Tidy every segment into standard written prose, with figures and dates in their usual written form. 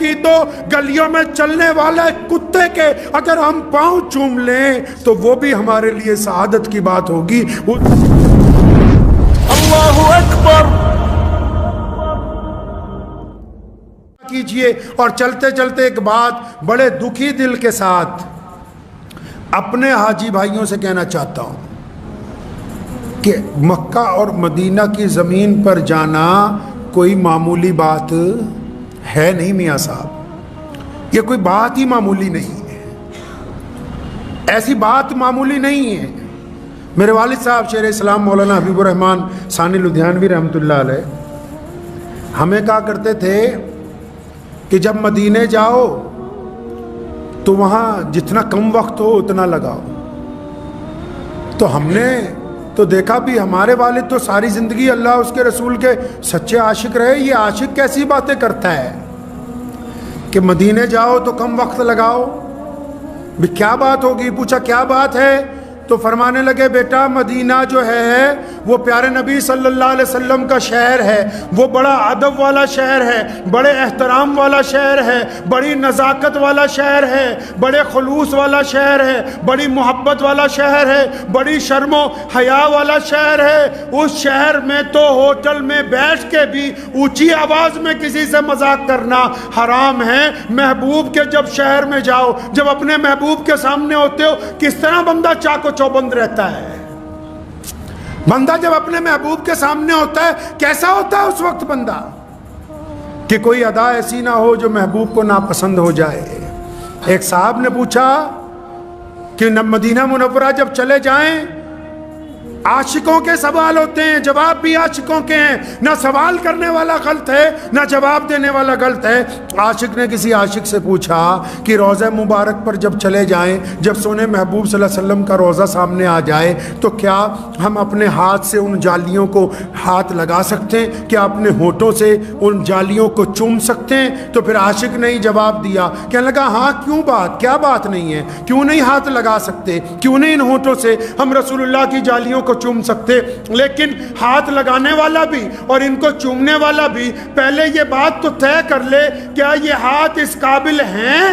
کی تو گلیوں میں چلنے والے کتے کے اگر ہم پاؤں چوم لیں تو وہ بھی ہمارے لیے سعادت کی بات ہوگی۔ اللہ اکبر کیجئے۔ اور چلتے چلتے ایک بات بڑے دکھی دل کے ساتھ اپنے حاجی بھائیوں سے کہنا چاہتا ہوں کہ مکہ اور مدینہ کی زمین پر جانا کوئی معمولی بات ہے نہیں میاں صاحب، یہ کوئی بات ہی معمولی نہیں ہے، ایسی بات معمولی نہیں ہے۔ میرے والد صاحب شیر اسلام مولانا حبیب الرحمن ثانی لدھیانوی رحمۃ اللہ علیہ ہمیں کہا کرتے تھے کہ جب مدینے جاؤ تو وہاں جتنا کم وقت ہو اتنا لگاؤ۔ تو ہم نے تو دیکھا بھی، ہمارے والد تو ساری زندگی اللہ اس کے رسول کے سچے عاشق رہے، یہ عاشق کیسی باتیں کرتا ہے کہ مدینے جاؤ تو کم وقت لگاؤ۔ بھی کیا بات ہوگی؟ پوچھا کیا بات ہے؟ تو فرمانے لگے بیٹا مدینہ جو ہے وہ پیارے نبی صلی اللہ علیہ وسلم کا شہر ہے، وہ بڑا ادب والا شہر ہے، بڑے احترام والا شہر ہے، بڑی نزاکت والا شہر ہے، بڑے خلوص والا شہر ہے، بڑی محبت والا شہر ہے، بڑی شرم و حیا والا شہر ہے۔ اس شہر میں تو ہوٹل میں بیٹھ کے بھی اونچی آواز میں کسی سے مذاق کرنا حرام ہے۔ محبوب کے جب شہر میں جاؤ، جب اپنے محبوب کے سامنے ہوتے ہو، کس طرح بندہ چاق و چوبند رہتا ہے؟ بندہ جب اپنے محبوب کے سامنے ہوتا ہے کیسا ہوتا ہے اس وقت بندہ؟ کہ کوئی ادا ایسی نہ ہو جو محبوب کو ناپسند ہو جائے۔ ایک صاحب نے پوچھا کہ مدینہ منورہ جب چلے جائیں عاشقوں کے سوال ہوتے ہیں، جواب بھی عاشقوں کے ہیں، نہ سوال کرنے والا غلط ہے نہ جواب دینے والا غلط ہے۔ عاشق نے کسی عاشق سے پوچھا کہ روضہ مبارک پر جب چلے جائیں، جب سونے محبوب صلی اللہ علیہ وسلم کا روضہ سامنے آ جائے تو کیا ہم اپنے ہاتھ سے ان جالیوں کو ہاتھ لگا سکتے ہیں؟ کیا اپنے ہونٹوں سے ان جالیوں کو چوم سکتے ہیں؟ تو پھر عاشق نے ہی جواب دیا، کہنے لگا ہاں کیوں بات، کیا بات نہیں ہے، کیوں نہیں ہاتھ لگا سکتے، کیوں نہیں ان ہونٹوں سے ہم رسول اللہ کی جالیوں کو چوم سکتے؟ لیکن ہاتھ لگانے والا بھی اور ان کو چومنے والا بھی پہلے یہ بات تو طے کر لے، کیا یہ ہاتھ اس قابل ہیں،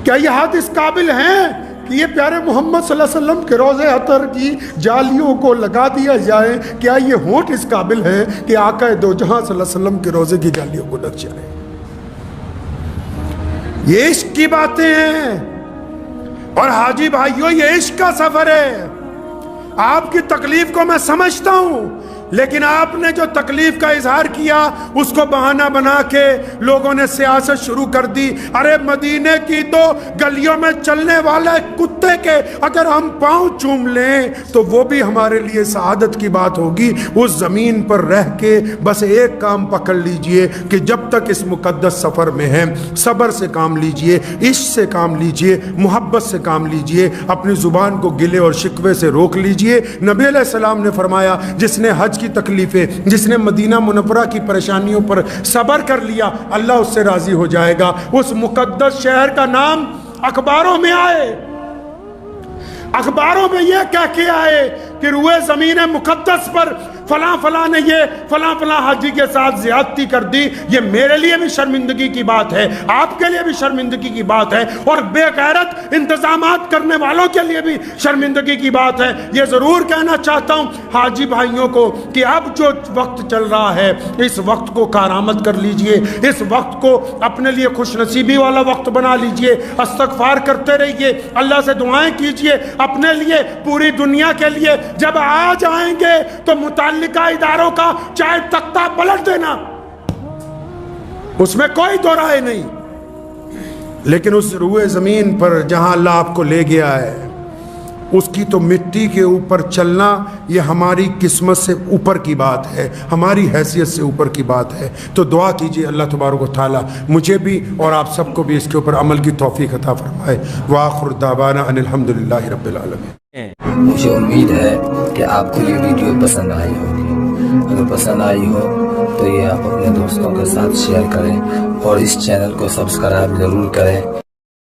کیا یہ ہاتھ اس قابل ہیں کہ یہ پیارے محمد صلی اللہ علیہ وسلم کے روضے عطر کی جالیوں کو لگا دیا جائے؟ کیا یہ ہونٹ اس قابل ہیں کہ آقا دو جہاں صلی اللہ علیہ وسلم کے روضے کی جالیوں کو لگ جائے؟ یہ عشق کی باتیں ہیں۔ اور حاجی بھائیوں یہ عشق کا سفر ہے۔ آپ کی تکلیف کو میں سمجھتا ہوں، لیکن آپ نے جو تکلیف کا اظہار کیا اس کو بہانہ بنا کے لوگوں نے سیاست شروع کر دی۔ ارے مدینے کی تو گلیوں میں چلنے والے کتے کے اگر ہم پاؤں چوم لیں تو وہ بھی ہمارے لیے سعادت کی بات ہوگی۔ اس زمین پر رہ کے بس ایک کام پکڑ لیجئے کہ جب تک اس مقدس سفر میں ہیں صبر سے کام لیجئے، عشق سے کام لیجئے، محبت سے کام لیجئے، اپنی زبان کو گلے اور شکوے سے روک لیجئے۔ نبی علیہ السلام نے فرمایا جس نے حج کی تکلیفیں، جس نے مدینہ منورہ کی پریشانیوں پر صبر کر لیا اللہ اس سے راضی ہو جائے گا۔ اس مقدس شہر کا نام اخباروں میں آئے، اخباروں میں یہ کہہ کے آئے کہ روئے زمین مقدس پر فلاں فلاں نے یہ فلاں فلاں حاجی کے ساتھ زیادتی کر دی، یہ میرے لیے بھی شرمندگی کی بات ہے، آپ کے لیے بھی شرمندگی کی بات ہے، اور بے غیرت انتظامات کرنے والوں کے لیے بھی شرمندگی کی بات ہے۔ یہ ضرور کہنا چاہتا ہوں حاجی بھائیوں کو کہ اب جو وقت چل رہا ہے اس وقت کو کارآمد کر لیجئے، اس وقت کو اپنے لیے خوش نصیبی والا وقت بنا لیجئے، استغفار کرتے رہیے، اللہ سے دعائیں کیجئے اپنے لیے، پوری دنیا کے لیے۔ جب آ جائیں گے تو متعلقہ اداروں کا چاہے تختہ پلٹ دینا، اس میں کوئی دو رائے نہیں، لیکن اس روئے زمین پر جہاں اللہ آپ کو لے گیا ہے اس کی تو مٹی کے اوپر چلنا یہ ہماری قسمت سے اوپر کی بات ہے، ہماری حیثیت سے اوپر کی بات ہے۔ تو دعا کیجئے اللہ تبارک و تعالی مجھے بھی اور آپ سب کو بھی اس کے اوپر عمل کی توفیق عطا فرمائے۔ وآخر دعوانا ان الحمدللہ رب العالمین۔ مجھے امید ہے کہ آپ کو یہ ویڈیو پسند آئی ہوگی، اگر پسند آئی ہو تو یہ آپ اپنے دوستوں کے ساتھ شیئر کریں اور اس چینل کو سبسکرائب ضرور کریں۔